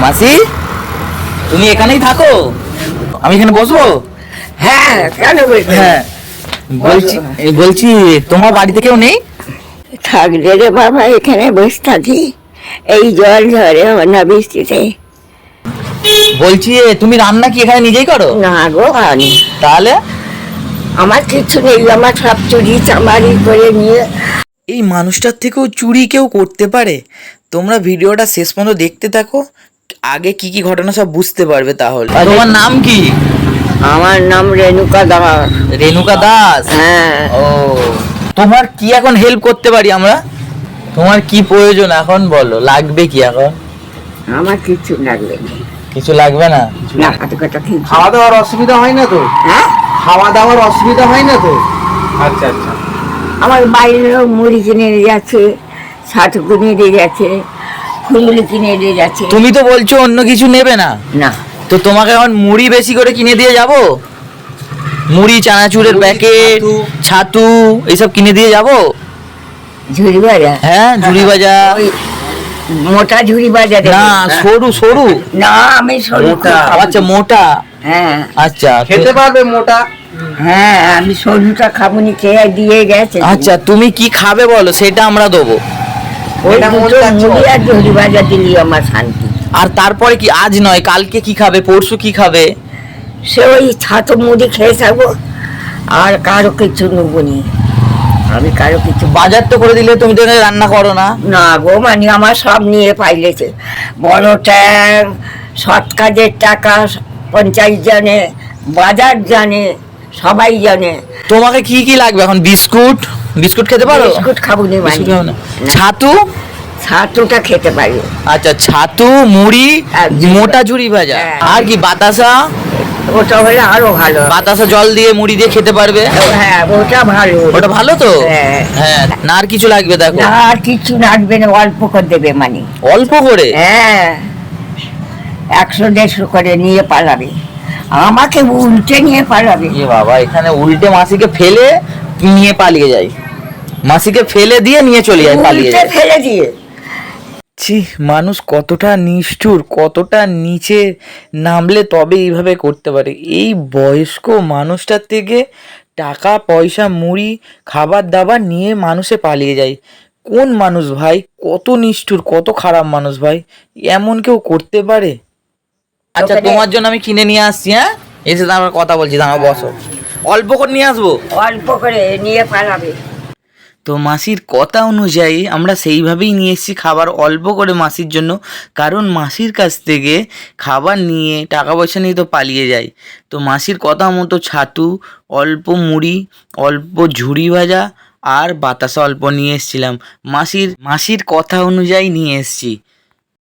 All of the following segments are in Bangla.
মাসি, তুমি এখানেই থাকো? আমি এখানে বসবো? হ্যাঁ, কেন বলবো? হ্যাঁ, বলছি তোমার বাড়িতে কেউ নেই? থাকলে রে বাবা, এখানে বসে থাকি। এই জল ঝরে না বৃষ্টিতে। বলছি তুমি রান্না কি এখানে নিজেই করো? না গো, আনি তাহলে আমার কিছু নেই, আমার সব চুরি চামারি করে নিয়ে। এই মানুষটার থেকেও চুরি কেউ করতে পারে? তোমরা ভিডিওটা শেষ পর্যন্ত দেখতে থাকো, আগে কি কি ঘটনা সব বুঝতে পারবে। তাহলে তোমার নাম কি? আমার নাম রেণুকা দাস। রেণুকা দাস? হ্যাঁ। ও, তোমার কি এখন হেল্প করতে পারি আমরা? তোমার কি প্রয়োজন এখন বলো, লাগবে কি এখন? আমার কিছু লাগবে না। কিছু লাগবে না? না, হাতে কথা কি? খাওয়া দাওয়ার অসুবিধা হয় না তো? হ্যাঁ, খাওয়া দাওয়ার অসুবিধা হয় না তো? আচ্ছা আচ্ছা। আমার বাইরেও মুড়ি কিনে দিয়ে যাচ্ছে, ছাতু কিনে দিয়ে যাচ্ছে, ফুলগুলি কিনে দিয়ে যাচ্ছে। তুমি তো বলছো অন্য কিছু নেবে না, না, তো তোমাকে এখন মুড়ি বেশি করে কিনে দিয়ে যাব? মুড়ি, চানাচুরের মুড়ি, প্যাকেট, ছাতু এইসব কিনে দিয়ে যাব? ঝুড়ি বাজা? হ্যাঁ, ঝুড়ি ভাজা। ওই মোটা ঝুড়ি বাজা দেবে? না, সরু সরু। না, আমি সরু মোটা। খাবো। আচ্ছা, মোটা। হ্যাঁ আচ্ছা, খেতে পারবে মোটা? হ্যাঁ, আমি সরুটা খাবনি, খেয়ে দিয়ে গেছে। আচ্ছা, তুমি কি খাবে বলো, সেটা আমরা দেবো। ওই এটা মন দুটো চাচ্ছে। মুড়ি আর ঝুড়ি বাজা দিলি আমার শান্তি। আর তারপরে কি, আজ নয় কালকে কি খাবে, পরশু কি খাবে? সে ওই ছাতু মুড়ি খেয়ে থাকবো, আর কারো কিছু নেবো নি। আমি কারো কিছু বাজার তো করে দিলে, তুমি তো এখানে রান্না করো না। না গো, মানে আমার সব নিয়ে পাইলেছে। বড় ট্যাং, সৎ কাজের টাকা পঞ্চায়েত জানে, বাজার জানে, সবাই জানে। তোমাকে কি কি লাগবে এখন? বিস্কুট? বিস্কুট খেতে পারো? বিস্কুট খাবো নি মানে? বিস্কুট খাও না? না। ছাতু? ছাতুটা খেতে পারি। আচ্ছা, ছাতু, মুড়ি, আর ঝুড়ি মোটা ভাজা। ঝুড়ি ভাজা। হ্যাঁ। আর কি, বাতাসা? ওটা হলে আরো ভালো। বাতাসা জল দিয়ে মুড়ি দিয়ে খেতে পারবে? হ্যাঁ, ওটা ভালো। ওটা ভালো তো? হ্যাঁ। হ্যাঁ, না আর কিছু লাগবে দেখো? না, আর কিছু লাগবে না, অল্প করে দেবে মানে। অল্প করে? হ্যাঁ, 100-150 করে নিয়ে পালাবে, আমাকে উল্টে নিয়ে পালাবে। এ বাবা, এখানে উল্টে মাসিকে ফেলে নিয়ে পালিয়ে যায়, মাসিকে ফেলে দিয়ে নিয়ে চলে যায়, পালিয়ে উল্টে যায়। ফেলে দিয়ে। ছি, মানুষ কতটা নিষ্ঠুর, কতটা নিচে নামলে তবে এইভাবে করতে পারে। এই বয়স্ক মানুষটার থেকে টাকা পয়সা, মুড়ি, খাবার দাবার নিয়ে মানুষে পালিয়ে যায়। কোন মানুষ ভাই, কত নিষ্ঠুর, কত খারাপ মানুষ ভাই, এমন কেউ করতে পারে? আচ্ছা, ওখানে- তোমার জন্য আমি কিনে নিয়ে আসছি। হ্যাঁ, এসে আমরা কথা বলছি, দাঁড়াও, বসো। অল্প করে নিয়ে আসবো। অল্প করে নিয়ে পালাবে। তো মাসির কথা অনুযায়ী আমরা সেইভাবেই নিয়ে এসেছি খাবার, অল্প করে মাসির জন্য। কারণ মাসির কাছ থেকে খাবার নিয়ে, টাকা পয়সা নিয়ে তো পালিয়ে যায়। তো মাসির কথা মতো ছাতু, অল্প মুড়ি, অল্প ঝুড়ি ভাজা আর বাতাসা অল্প নিয়ে এসেছিলাম। মাসির কথা অনুযায়ী নিয়ে এসেছি।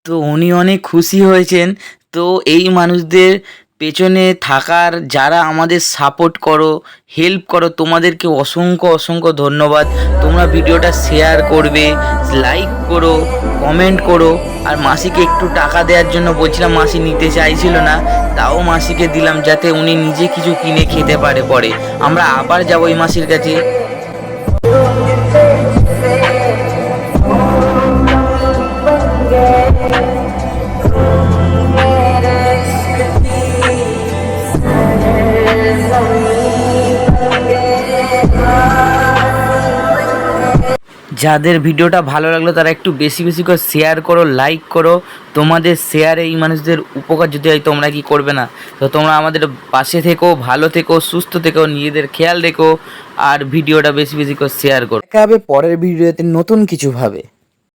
তো উনি অনেক খুশি হয়েছেন। তো এই মানুষদের পেছনে থাকার, যারা আমাদের সাপোর্ট করো, হেল্প করো, তোমাদেরকে অসংখ্য অসংখ্য ধন্যবাদ। তোমরা ভিডিওটা শেয়ার করবে, লাইক করো, কমেন্ট করো। আর মাসিকে একটু টাকা দেওয়ার জন্য বলছিলাম, মাসি নিতে চাইছিল না, তাও মাসিকে দিলাম যাতে উনি নিজে কিছু কিনে খেতে পারে। পরে আমরা আবার যাবো এই মাসির কাছে। যাদের ভিডিওটা ভালো লাগলো তারা একটু বেশি বেশি করে শেয়ার করো, লাইক করো। তোমাদের শেয়ারে এই মানুষদের উপকার যদি হয়, তোমরা কি করবে না? তো তোমরা আমাদের পাশে থেকো, ভালো থেকো, সুস্থ থেকো, নিজেদের খেয়াল রেখো, আর ভিডিওটা বেশি বেশি করে শেয়ার করো। দেখা হবে পরের ভিডিওতে নতুন কিছু ভাবে।